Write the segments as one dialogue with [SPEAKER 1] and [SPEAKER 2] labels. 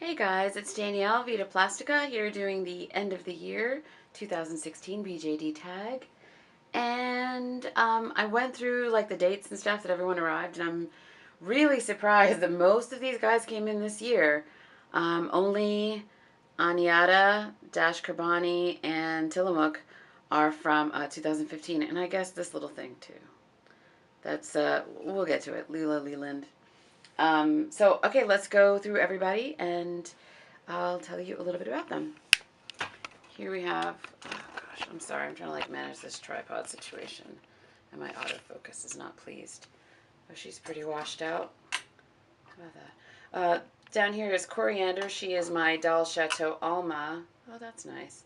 [SPEAKER 1] Hey guys, it's Danielle Vita Plastica here doing the end of the year 2016 BJD tag. And I went through like the dates and stuff that everyone arrived, and I'm really surprised that most of these guys came in this year. Only Aniata, Dash Karbani, and Tillamook are from 2015, and I guess this little thing too. That's, we'll get to it. Leela Leland. Okay, let's go through everybody and I'll tell you a little bit about them. Here we have, oh gosh, I'm sorry, I'm trying to like manage this tripod situation and my autofocus is not pleased. Oh, she's pretty washed out. How about that? Down here is Coriander. She is my Dal Chateau Alma. Oh, that's nice.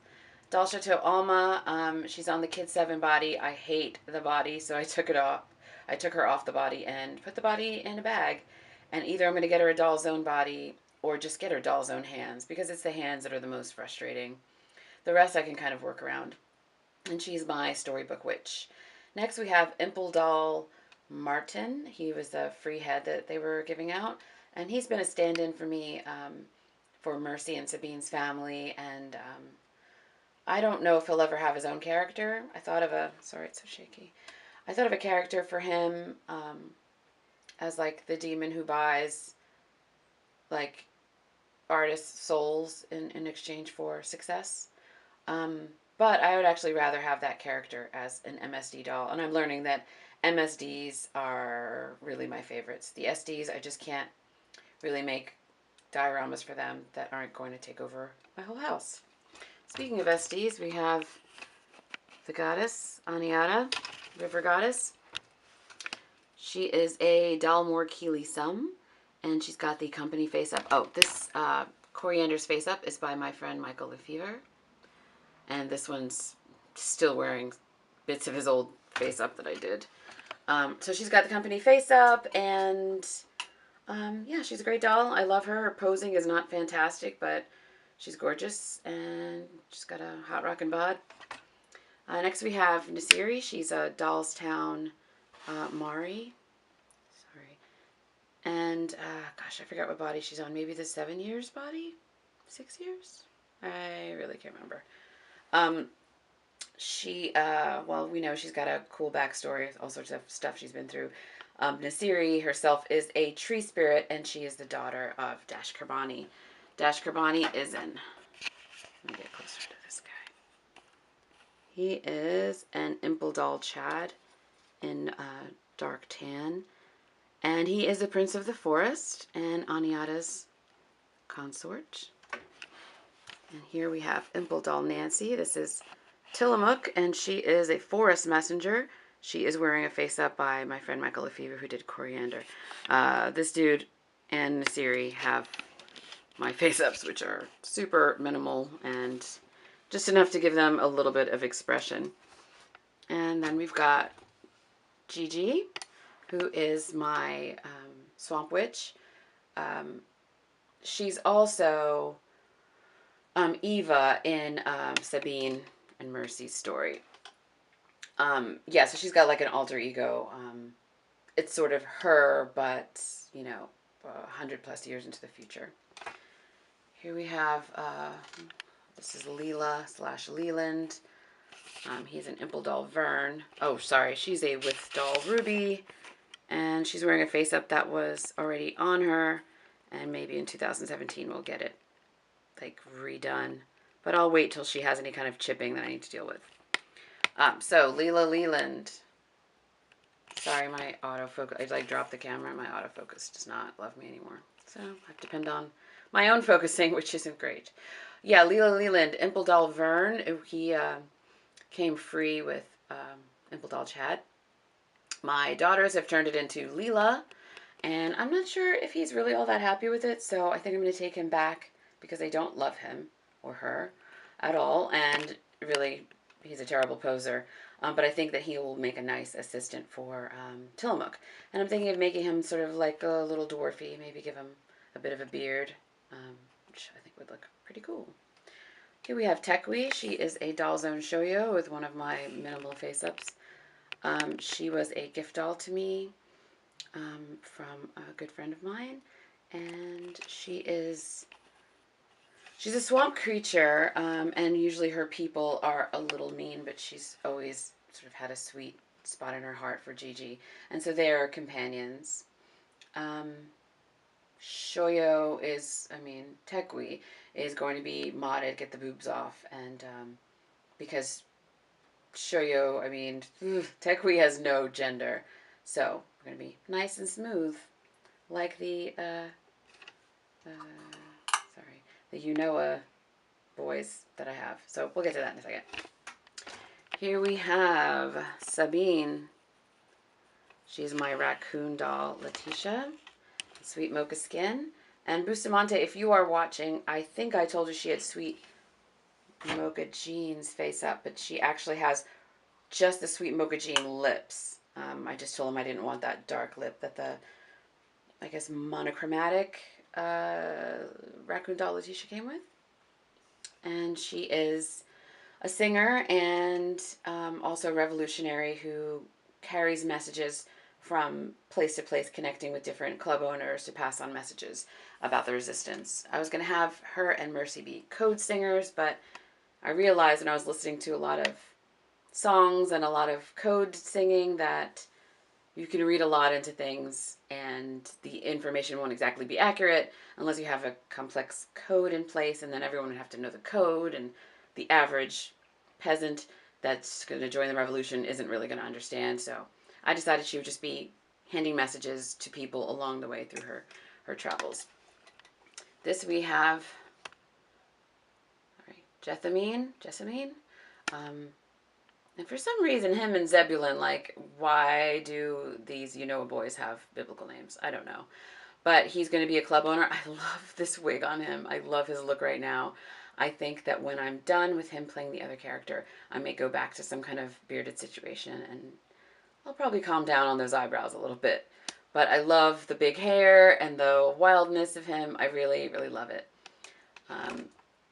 [SPEAKER 1] Dal Chateau Alma. She's on the Kid 7 body. I hate the body, so I took it off. I took her off the body and put the body in a bag. And either I'm going to get her a doll zone body or just get her doll zone hands because it's the hands that are the most frustrating. The rest I can kind of work around. And she's my storybook witch. Next we have Imple Doll Martin. He was the free head that they were giving out. And he's been a stand-in for me for Mercy and Sabine's family. And I don't know if he'll ever have his own character. I thought of a, sorry, it's so shaky. I thought of a character for him as like the demon who buys like artists' souls in exchange for success. But I would actually rather have that character as an MSD doll. And I'm learning that MSDs are really my favorites. The SDs, I just can't really make dioramas for them that aren't going to take over my whole house. Speaking of SDs, we have the goddess, Aniata, River Goddess. She is a Dalmore Keeley Sum, and she's got the company face up. Oh, this Coriander's face up is by my friend Michael Lefevre. And this one's still wearing bits of his old face up that I did. So she's got the company face up, and yeah, she's a great doll. I love her. Her posing is not fantastic, but she's gorgeous, and she's got a hot rockin' bod. Next we have Nasiri. She's a Dollstown Mari. Sorry. And, gosh, I forgot what body she's on. Maybe the 7 years body? 6 years? I really can't remember. Well, we know she's got a cool backstory, all sorts of stuff she's been through. Nasiri herself is a tree spirit, and she is the daughter of Dash Karbani. Dash Karbani is in, let me get closer to this guy. He is an Impledal Chad in dark tan, and he is a prince of the forest and Aniata's consort. And here we have Impledal Nancy. This is Tillamook, and she is a forest messenger. She is wearing a face up by my friend Michael Lefevre, who did Coriander. This dude and Nasiri have my face ups, which are super minimal and just enough to give them a little bit of expression. And then we've got Gigi, who is my swamp witch. She's also Eva in Sabine and Mercy's story. Yeah, so she's got like an alter ego. It's sort of her, but, you know, 100+ years into the future. Here we have, this is Leela / Leland. He's an Impledal Vern. Oh, sorry, she's a Withdoll Ruby. And she's wearing a face up that was already on her. And maybe in 2017 we'll get it like redone, but I'll wait till she has any kind of chipping that I need to deal with. So Leela Leland. Sorry, my autofocus, I like dropped the camera and my autofocus does not love me anymore. So I depend on my own focusing, which isn't great. Yeah, Leela Leland, Impledal Vern. He came free with Impledal Chad. My daughters have turned it into Leela, and I'm not sure if he's really all that happy with it, so I think I'm going to take him back because I don't love him or her at all, and really, he's a terrible poser. But I think that he will make a nice assistant for Tillamook. And I'm thinking of making him sort of like a little dwarfy, maybe give him a bit of a beard, which I think would look pretty cool. Here we have Tekwi. She is a Doll Zone Shoyo with one of my minimal face-ups. She was a gift doll to me from a good friend of mine, and she is She's a swamp creature, and usually her people are a little mean, but she's always sort of had a sweet spot in her heart for Gigi. And so they are companions. Um, Shoyo is, I mean, Tekwi is going to be modded, get the boobs off, and because Shoyo, I mean, Tekwi has no gender, so we're going to be nice and smooth, like the, sorry, the Unoa boys that I have. So we'll get to that in a second. Here we have Sabine. She's my raccoon doll, Letitia. Sweet mocha skin. And Bustamante, if you are watching, I think I told you she had sweet mocha jeans face up, but she actually has just the sweet mocha jean lips. I just told him I didn't want that dark lip that the, I guess, monochromatic raccoon doll Letitia came with. And she is a singer and also a revolutionary who carries messages from place to place, connecting with different club owners to pass on messages about the resistance. I was going to have her and Mercy be code singers, but I realized when I was listening to a lot of songs and a lot of code singing that you can read a lot into things and the information won't exactly be accurate unless you have a complex code in place, and then everyone would have to know the code, and the average peasant that's going to join the revolution isn't really going to understand. So I decided she would just be handing messages to people along the way through her travels. This we have, all right, Jessamine. And for some reason, him and Zebulon, like, why do these boys have biblical names? I don't know. But he's going to be a club owner. I love this wig on him. I love his look right now. I think that when I'm done with him playing the other character, I may go back to some kind of bearded situation, and I'll probably calm down on those eyebrows a little bit. But I love the big hair and the wildness of him. I really, really love it.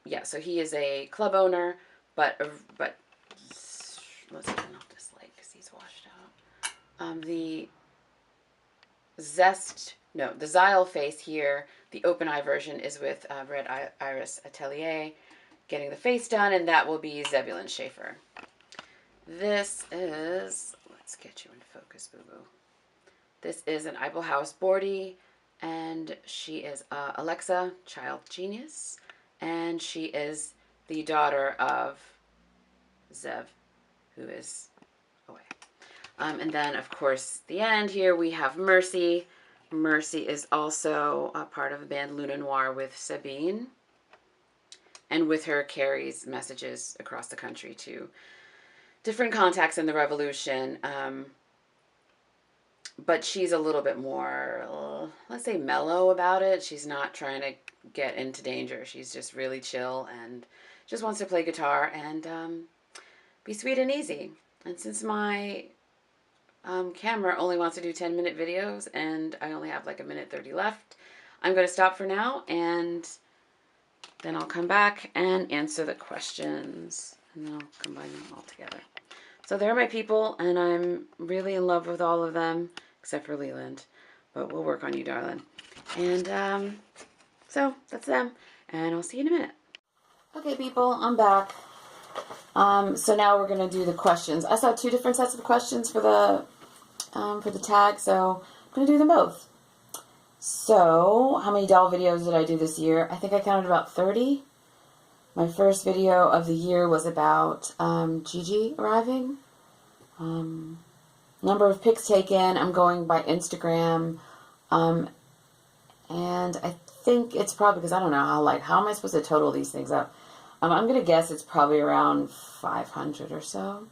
[SPEAKER 1] Yeah, so he is a club owner, but let's turn off this light because he's washed out. The Xyle face here, the open eye version, is with Red Iris Atelier getting the face done, and that will be Zebulon Schaefer. This is, let's get you in focus, boo-boo. This is an Eiffel House boardie, and she is Alexa, child genius, and she is the daughter of Zev, who is away. And then, of course, the end here, we have Mercy. Mercy is also a part of the band Luna Noir with Sabine. And with her carries messages across the country to different contacts in the revolution. But she's a little bit more, let's say, mellow about it. She's not trying to get into danger. She's just really chill and just wants to play guitar and be sweet and easy. And since my camera only wants to do 10-minute videos and I only have like a minute 30 left, I'm going to stop for now, and then I'll come back and answer the questions, and then I'll combine them all together. So they're my people, and I'm really in love with all of them, except for Leland. But we'll work on you, darling. And so that's them, and I'll see you in a minute. Okay, people, I'm back. So now we're going to do the questions. I saw 2 different sets of questions for the tag, so I'm going to do them both. So, how many doll videos did I do this year? I think I counted about 30. My first video of the year was about Gigi arriving. Number of pics taken, I'm going by Instagram. And I think it's probably, because I don't know how am I supposed to total these things up? I'm going to guess it's probably around 500 or so.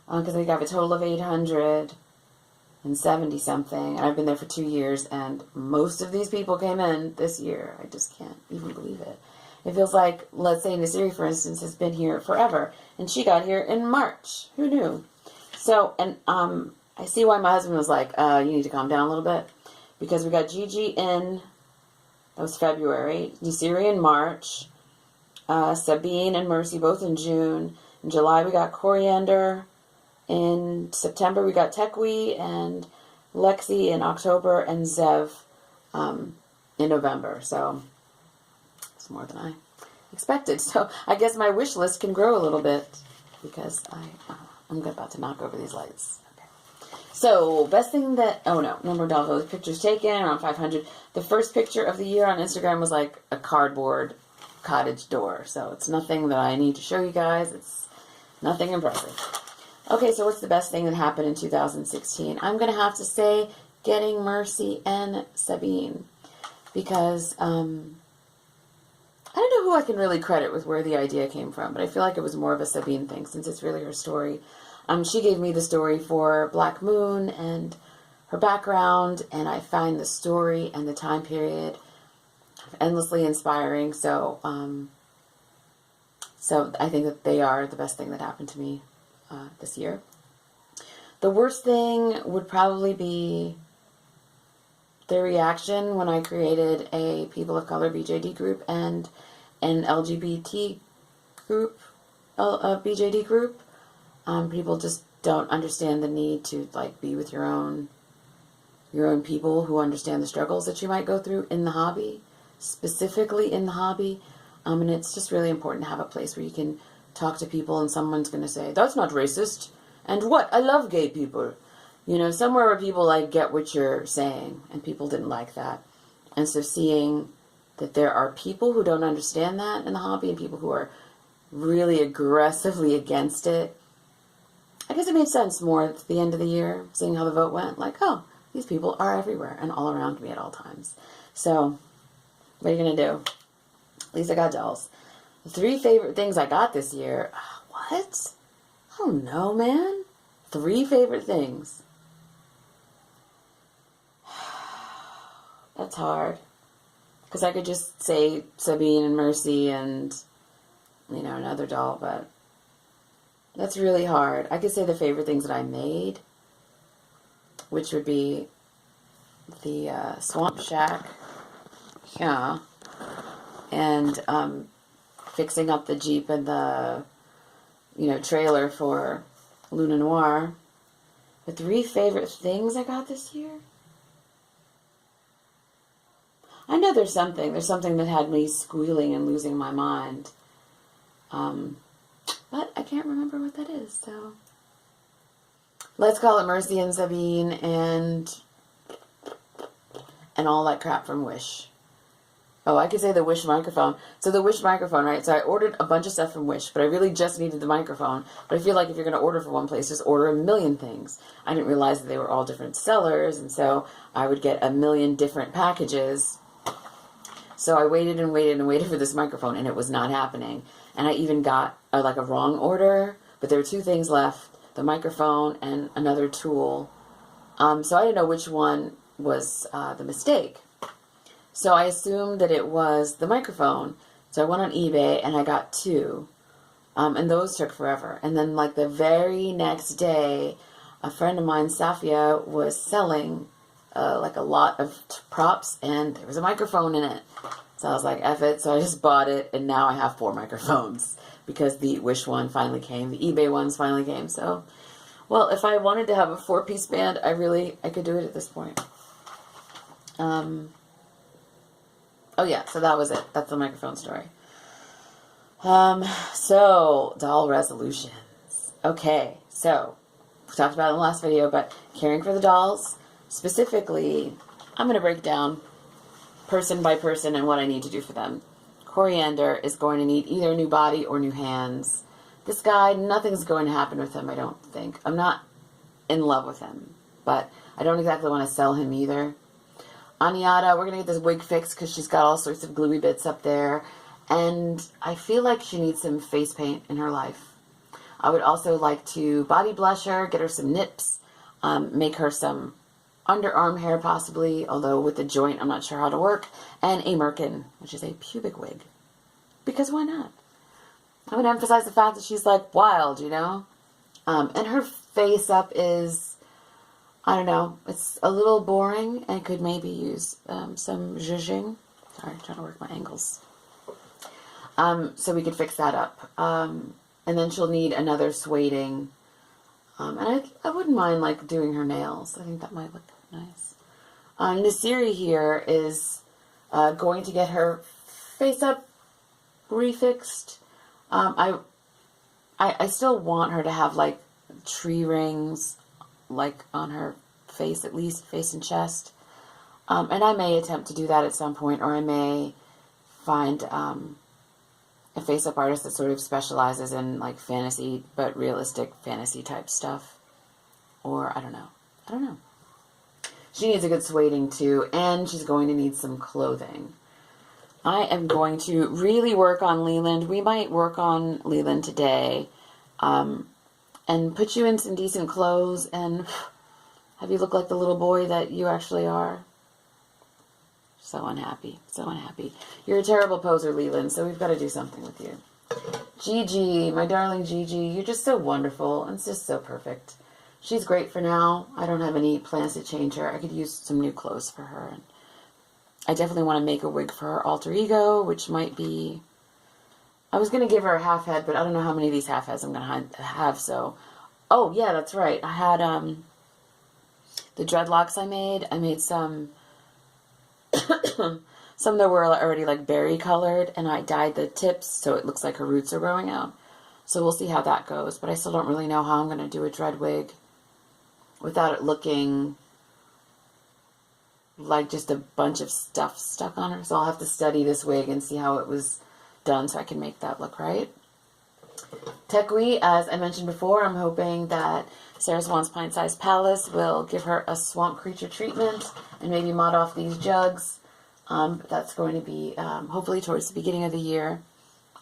[SPEAKER 1] Because I think I have a total of 870 something. And I've been there for 2 years, and most of these people came in this year. I just can't even believe it. It feels like, let's say Nasiri, for instance, has been here forever. And she got here in March. Who knew? So, and I see why my husband was like, you need to calm down a little bit. Because we got Gigi in, that was February. Nasiri in March. Sabine and Mercy both in June. In July we got Coriander. In September we got Tekwi and Lexi in October, and Zev in November. So it's more than I expected. So I guess my wish list can grow a little bit because I'm about to knock over these lights. Okay. So best thing that, oh no, number of dolls, pictures taken around 500. The first picture of the year on Instagram was like a cardboard cottage door. So it's nothing that I need to show you guys. It's nothing impressive. Okay, so what's the best thing that happened in 2016? I'm going to have to say getting Mercy and Sabine. Because I don't know who I can really credit with where the idea came from, but I feel like it was more of a Sabine thing since it's really her story. She gave me the story for Black Moon and her background, and I find the story and the time period endlessly inspiring. So I think that they are the best thing that happened to me this year. The worst thing would probably be the reaction when I created a People of Color BJD group and an LGBT group, a BJD group. People just don't understand the need to like be with your own people who understand the struggles that you might go through in the hobby, specifically in the hobby. And it's just really important to have a place where you can talk to people and someone's going to say, that's not racist. And what? I love gay people. You know, somewhere where people like get what you're saying, and people didn't like that. And so seeing that there are people who don't understand that in the hobby and people who are really aggressively against it, I guess it made sense more at the end of the year, seeing how the vote went. Like, oh, these people are everywhere and all around me at all times. So, what are you going to do? At least I got dolls. The 3 favorite things I got this year. What? I don't know, man. 3 favorite things. That's hard. Because I could just say Sabine and Mercy and, you know, another doll, but that's really hard. I could say the favorite things that I made, which would be the Swamp Shack, yeah, and fixing up the Jeep and the, you know, trailer for Luna Noir. The 3 favorite things I got this year? I know there's something that had me squealing and losing my mind. But I can't remember what that is, so. Let's call it Mercy and Sabine and all that crap from Wish. Oh, I could say the Wish microphone. So the Wish microphone, right? So I ordered a bunch of stuff from Wish, but I really just needed the microphone. But I feel like if you're going to order from one place, just order a million things. I didn't realize that they were all different sellers, and so I would get a million different packages. So I waited and waited and waited for this microphone, and it was not happening. And I even got a wrong order, but there were 2 things left, the microphone and another tool. So I didn't know which one was the mistake. So I assumed that it was the microphone. So I went on eBay, and I got 2. And those took forever. And then, like, the very next day, a friend of mine, Safia, was selling like a lot of props, and there was a microphone in it. So I was like, F it. So I just bought it, and now I have 4 microphones because the Wish one finally came. The eBay ones finally came. So, well, if I wanted to have a 4-piece band, I could do it at this point. Oh yeah, so that was it. That's the microphone story. So, doll resolutions. Okay, so, we talked about it in the last video, but caring for the dolls. Specifically, I'm going to break down person by person and what I need to do for them. Coriander is going to need either a new body or new hands. This guy, nothing's going to happen with him, I don't think. I'm not in love with him, but I don't exactly want to sell him either. Aniata, we're going to get this wig fixed because she's got all sorts of gluey bits up there, and I feel like she needs some face paint in her life. I would also like to body blush her, get her some nips, make her some underarm hair possibly, although with the joint I'm not sure how to work, and a merkin, which is a pubic wig. Because why not? I would emphasize the fact that she's like wild, you know? And her face up is, I don't know, it's a little boring and could maybe use some zhuzhing. Sorry, I'm trying to work my angles. So we could fix that up. And then she'll need another sueding. And I wouldn't mind like doing her nails. I think that might look nice. Nasiri here is going to get her face up refixed. I still want her to have like tree rings, like on her face, at least face and chest. And I may attempt to do that at some point, or I may find a face-up artist that sort of specializes in like fantasy, but realistic fantasy type stuff. Or I don't know. She needs a good sueding too, and she's going to need some clothing. I am going to really work on Leland. We might work on Leland today, and put you in some decent clothes and have you look like the little boy that you actually are. So unhappy. So unhappy. You're a terrible poser, Leland, so we've got to do something with you. Gigi, my darling Gigi, you're just so wonderful and it's just so perfect. She's great for now. I don't have any plans to change her. I could use some new clothes for her. And I definitely want to make a wig for her alter ego, which might be... I was going to give her a half head, but I don't know how many of these half heads I'm going to have, so... Oh, yeah, that's right. I had the dreadlocks I made some... some that were already like berry colored, and I dyed the tips so it looks like her roots are growing out. So we'll see how that goes, but I still don't really know how I'm going to do a dread wig without it looking like just a bunch of stuff stuck on her. So I'll have to study this wig and see how it was done so I can make that look right. Tekwi, as I mentioned before, I'm hoping that Sarah Swan's Pint Sized Palace will give her a swamp creature treatment and maybe mod off these jugs. That's going to be hopefully towards the beginning of the year.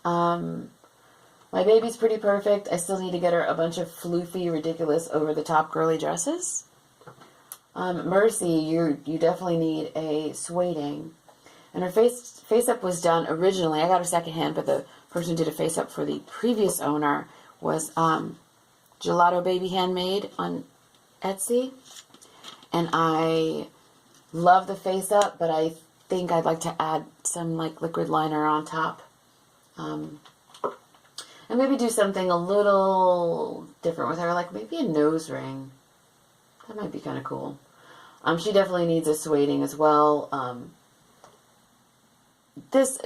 [SPEAKER 1] My baby's pretty perfect. I still need to get her a bunch of floofy, ridiculous, over-the-top girly dresses. Mercy, you definitely need a sueding. And her face-up was done originally. I got her secondhand, but the person who did a face-up for the previous owner was Gelato Baby Handmade on Etsy. And I love the face-up, but I think I'd like to add some like liquid liner on top. And maybe do something a little different with her, like maybe a nose ring. That might be kind of cool. She definitely needs a sueding as well. This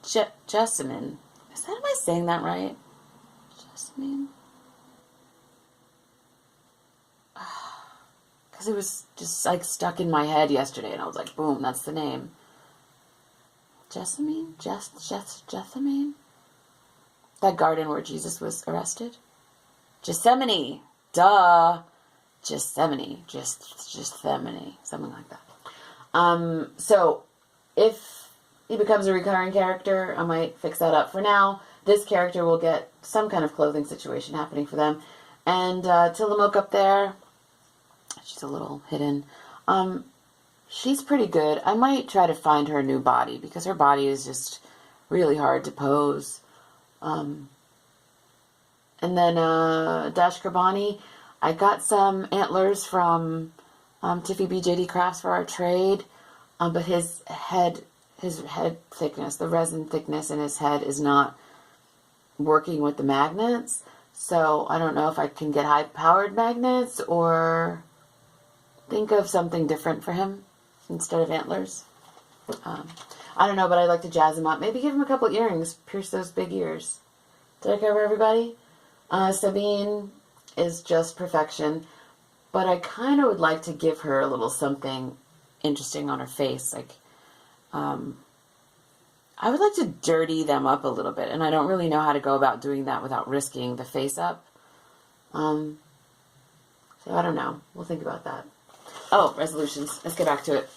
[SPEAKER 1] Jessamine, am I saying that right? Jessamine? Because it was just like stuck in my head yesterday, and I was like, boom, that's the name. Jessamine? Jessamine? That garden where Jesus was arrested? Gethsemane. Duh. Gethsemane. Gethsemane. Something like that. So, if he becomes a recurring character, I might fix that up. For now, this character will get some kind of clothing situation happening for them. And Tillamook up there, she's a little hidden. She's pretty good. I might try to find her a new body, because her body is just really hard to pose. And then Dash Karbani, I got some antlers from Tiffy BJD Crafts for our trade, but his head thickness, the resin thickness in his head is not working with the magnets. So I don't know if I can get high-powered magnets or think of something different for him instead of antlers. I don't know, but I'd like to jazz him up. Maybe give him a couple earrings. Pierce those big ears. Did I cover everybody? Sabine is just perfection. But I kind of would like to give her a little something interesting on her face. Like, I would like to dirty them up a little bit. And I don't really know how to go about doing that without risking the face up. So I don't know. We'll think about that. Oh, resolutions. Let's get back to it.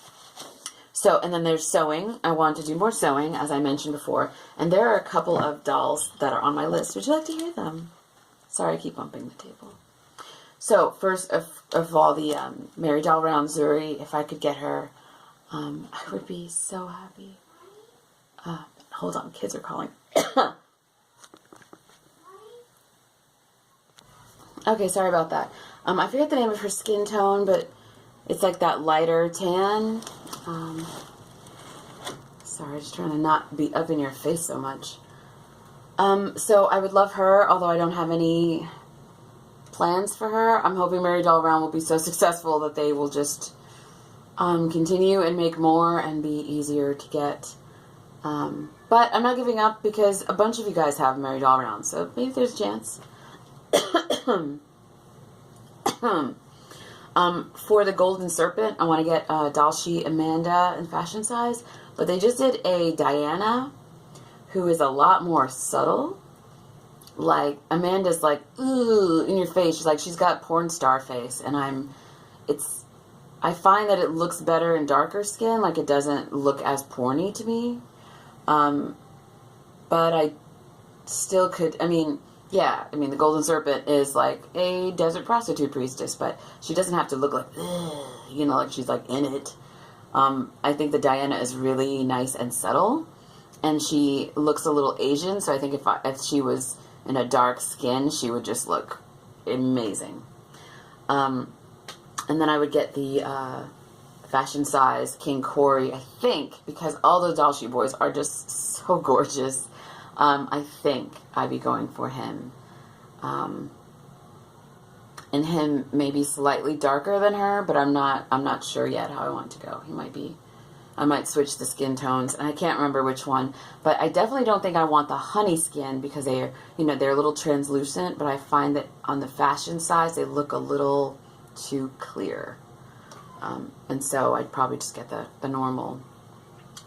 [SPEAKER 1] So, and then there's sewing. I want to do more sewing, as I mentioned before. And there are a couple of dolls that are on my list. Would you like to hear them? Sorry, I keep bumping the table. So, first of all, the Mary Doll Round Zuri, if I could get her, I would be so happy. Hold on, kids are calling. Okay, sorry about that. I forget the name of her skin tone, but it's like that lighter tan. Sorry, just trying to not be up in your face so much. So I would love her, although I don't have any plans for her. I'm hoping Mary Doll Round will be so successful that they will just continue and make more and be easier to get. But I'm not giving up because a bunch of you guys have Mary Doll around, so maybe there's a chance. For the Golden Serpent, I want to get Doll Sheet Amanda in fashion size, but they just did a Diana who is a lot more subtle. Like, Amanda's like, ooh, in your face. She's like, she's got porn star face, and I find that it looks better in darker skin, like it doesn't look as porny to me. But I still could, the Golden Serpent is like a desert prostitute priestess, but she doesn't have to look like, like she's like in it. I think the Diana is really nice and subtle, and she looks a little Asian, so I think if she was in a dark skin, she would just look amazing. And then I would get the fashion size King Corey, I think, because all the Doll Sheet boys are just so gorgeous. I think I'd be going for him. And him maybe slightly darker than her, but I'm not sure yet how I want to go. I might switch the skin tones, and I can't remember which one, but I definitely don't think I want the honey skin because they're a little translucent, but I find that on the fashion size they look a little too clear. And so I'd probably just get the normal.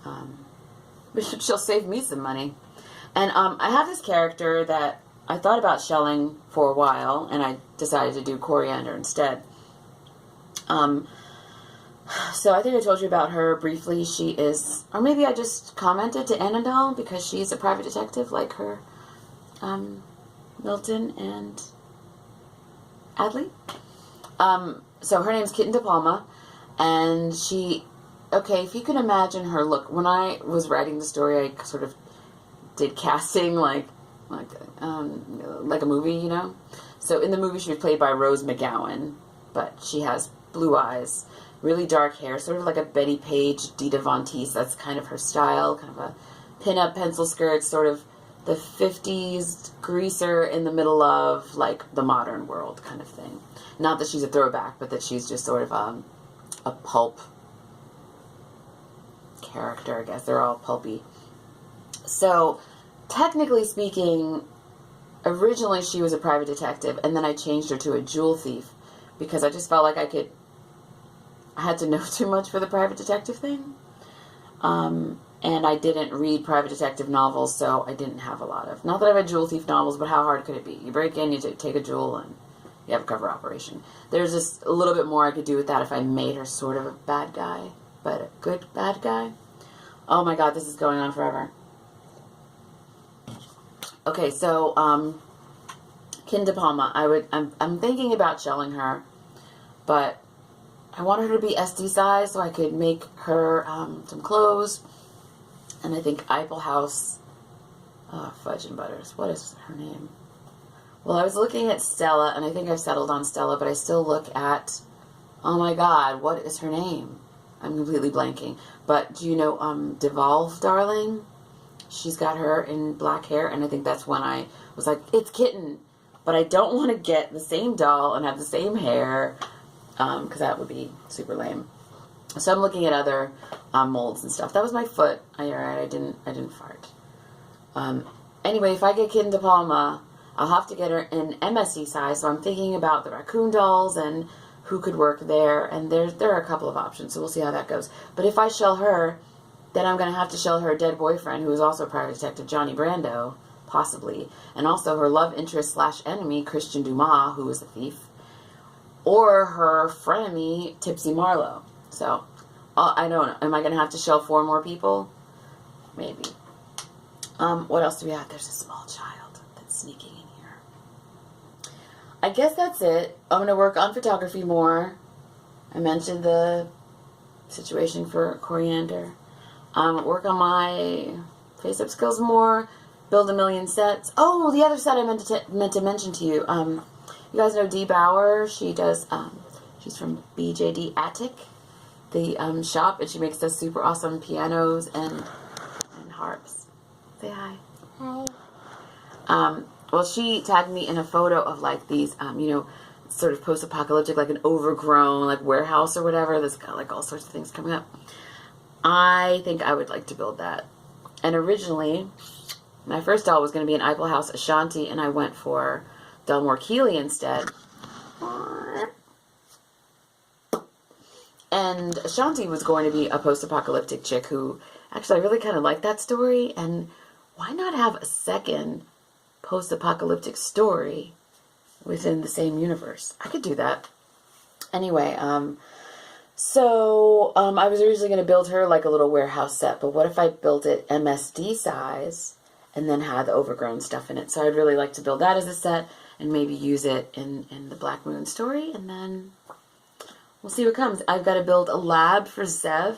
[SPEAKER 1] But she'll save me some money. And I have this character that I thought about shelling for a while, and I decided to do Coriander instead. So I think I told you about her briefly. She is, or maybe I just commented to Annandale because she's a private detective like her, Milton and Adley. So her name's Kitten De Palma, and if you can imagine her look, when I was writing the story, I sort of did casting like a movie, So in the movie, she was played by Rose McGowan, but she has blue eyes, really dark hair, sort of like a Betty Page, Dita Von Teese. That's kind of her style, kind of a pin-up pencil skirt, sort of the 50s greaser in the middle of like the modern world kind of thing. Not that she's a throwback, but that she's just sort of a pulp character, I guess. They're all pulpy. So, technically speaking, originally she was a private detective, and then I changed her to a jewel thief because I just felt like I had to know too much for the private detective thing. And I didn't read private detective novels, so I didn't have a lot of... Not that I've read jewel thief novels, but how hard could it be? You break in, you take a jewel, and you have a cover operation. There's just a little bit more I could do with that if I made her sort of a bad guy, but a good bad guy. Oh my god, this is going on forever. Okay, so, Kitten De Palma, I'm thinking about shelling her, but I wanted her to be SD size so I could make her some clothes. And I think Eiffel House Fudge and Butters. What is her name? Well, I was looking at Stella, and I think I've settled on Stella, but I still look at, oh my god, what is her name? I'm completely blanking. But do you know Devolve, Darling? She's got her in black hair, and I think that's when I was like, it's Kitten. But I don't want to get the same doll and have the same hair, because that would be super lame. So I'm looking at other molds and stuff. That was my foot. I didn't fart. Anyway, if I get Kitten De Palma, I'll have to get her in MSC size. So I'm thinking about the raccoon dolls and who could work there. And there are a couple of options. So we'll see how that goes. But if I shell her, then I'm going to have to shell her dead boyfriend, who is also a private detective, Johnny Brando, possibly. And also her love interest / enemy, Christian Dumas, who is a thief. Or her frenemy, Tipsy Marlowe. So, I don't know. Am I going to have to shell 4 more people? Maybe. What else do we have? There's a small child that's sneaking in here. I guess that's it. I'm going to work on photography more. I mentioned the situation for Coriander. Work on my face-up skills more. Build a million sets. Oh, the other set I meant to mention to you. You guys know Dee Bauer. She does, she's from BJD Attic, the shop, and she makes those super awesome pianos and harps. Say hi.
[SPEAKER 2] Hi.
[SPEAKER 1] Well, she tagged me in a photo of like these, sort of post-apocalyptic, like an overgrown, like warehouse or whatever that's got like all sorts of things coming up. I think I would like to build that. And originally, my first doll was going to be an Eiffel House Ashanti, and I went for Delmore Keeley instead. And Ashanti was going to be a post-apocalyptic chick who, actually, I really kind of like that story, and why not have a second post-apocalyptic story within the same universe? I could do that. Anyway, so I was originally going to build her like a little warehouse set, but what if I built it MSD size and then had the overgrown stuff in it? So I'd really like to build that as a set and maybe use it in the Black Moon story, and then we'll see what comes. I've got to build a lab for Zev.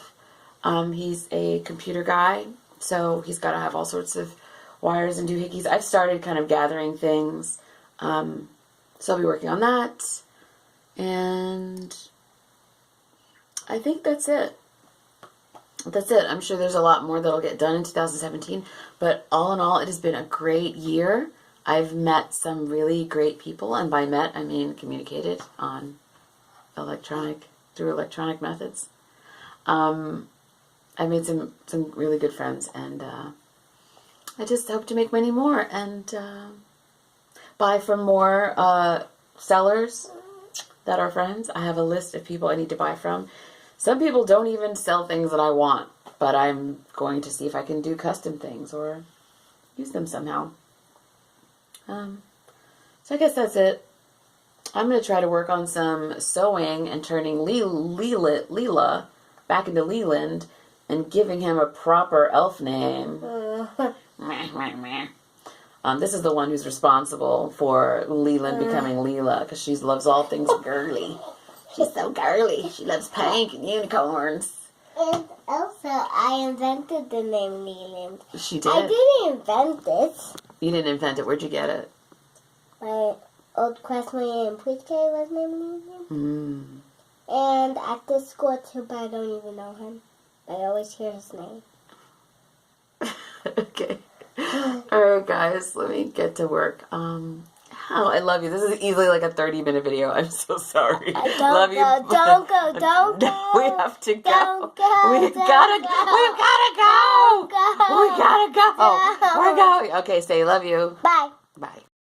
[SPEAKER 1] He's a computer guy, so he's got to have all sorts of wires and doohickeys. I've started kind of gathering things, so I'll be working on that, and I think that's it. That's it. I'm sure there's a lot more that'll get done in 2017, but all in all, it has been a great year. I've met some really great people, and by met, I mean communicated on through electronic methods. I made some really good friends, and I just hope to make many more and buy from more sellers that are friends. I have a list of people I need to buy from. Some people don't even sell things that I want, but I'm going to see if I can do custom things or use them somehow. So I guess that's it. I'm going to try to work on some sewing and turning Leela back into Leland and giving him a proper elf name. This is the one who's responsible for Leland becoming Leela, because she loves all things girly. She's so girly. She loves pink and unicorns.
[SPEAKER 2] And also, I invented the name Leland.
[SPEAKER 1] She did?
[SPEAKER 2] I didn't invent it.
[SPEAKER 1] You didn't invent it. Where'd you get it?
[SPEAKER 2] My old classmate in pre-K was named Leland. And at this school too, but I don't even know him. I always hear his name.
[SPEAKER 1] Okay. Alright, guys. Let me get to work. I love you. This is easily like a 30-minute video. I'm so sorry. Love you.
[SPEAKER 2] Don't go.
[SPEAKER 1] We have to go.
[SPEAKER 2] Don't go.
[SPEAKER 1] We gotta go. We gotta go. We're going. Okay, say love you.
[SPEAKER 2] Bye.
[SPEAKER 1] Bye.